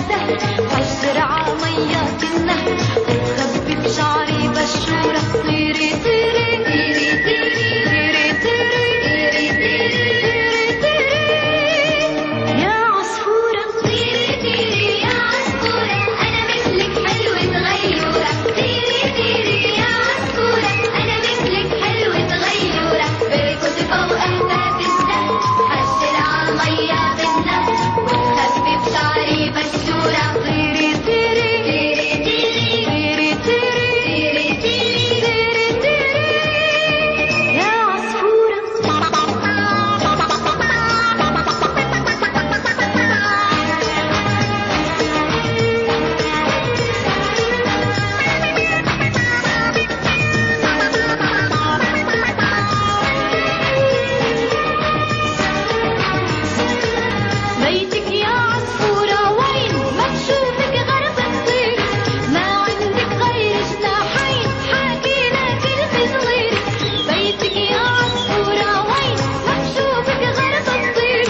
السهل، حجر عميات النهر، وتخبي بشعري بشورة. طيري طيري طيري طيري طيري طيري طيري يا عصفورة. طيري طيري يا عصفورة، أنا مثلك حلوة غيورة. طيري طيري يا عصفورة، أنا مثلك حلوة غيورة. بركض فوق أهداف السهل، حجر عالمية بالنهر، وتخبي بشعري بشورة. طيري طيري طيري طيري طيري طيري طيري يا عصفورة. بيتك يا عصفورة وين ما بشوفك غرب الطير، ما عندك غير جناحين حاكينا كلمة صغيرة. بيتك يا عصفورة وين ما بشوفك غرب الطير،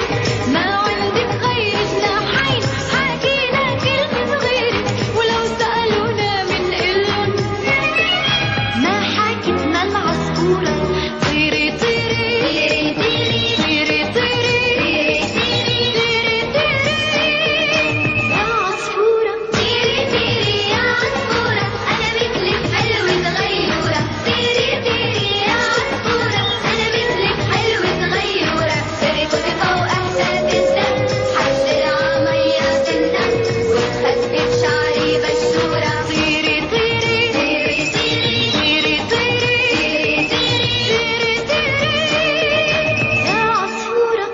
ما عندك غير جناحين حاكينا كلمة صغيرة. ولو سألونا منقلن ما حكتنا العصفورة. طيري طيري طيري طيري طيري يا عصفورة. طيري طيري يا عصفورة، أنا مثلك حلوة غيورة. طيري طيري يا عصفورة، أنا مثلك حلوة غيورة. بركض فوق أهداف السهل، حجر عميات النهر، وتخبي بشعري بشورة. طيري طيري طيري طيري طيري طيري يا عصفورة.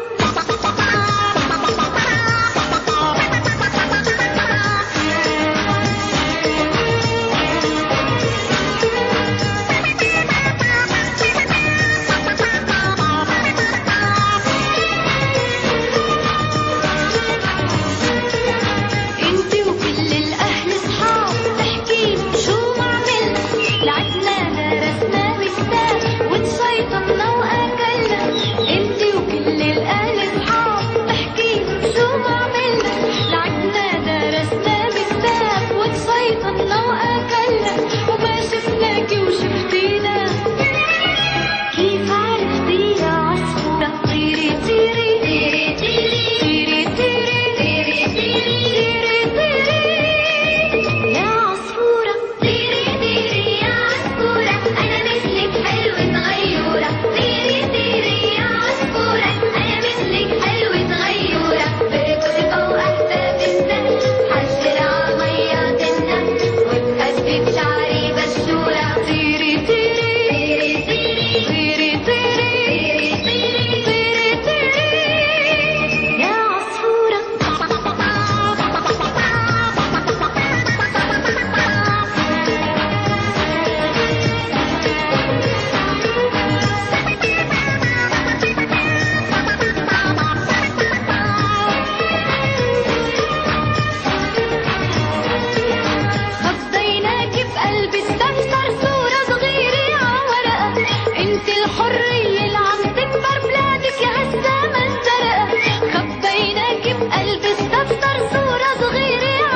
انتي وكل الاهل صحاب، تحكيلي شو ما عملنا. لعبنا درسنا بكتاب وتشيطنا واكلنا. انتي وكل الاهل صحاب، تحكيلي شو ما عملنا. لعبنا درسنا بكتاب وتشيطنا واكلنا. وما شفناكي وشفتينا، كيف عرفتي يا عصفورة؟ طيري طيري طيري طيري طيري طيري طيري يا عصفورة. طيري طيري يا عصفورة، أنا مثلك حلوة غيورة. طيري طيري يا عصفورة، أنا مثلك حلوة غيورة. بركض فوق أهداف السهل، حجر عميات النهر، وتخبي بشعري بشورة. طيري طيري طيري طيري طيري طيري يا عصفورة. خضيناكي بقلب الدفتر، صورة صغيرة ع ورقة. انت الحرة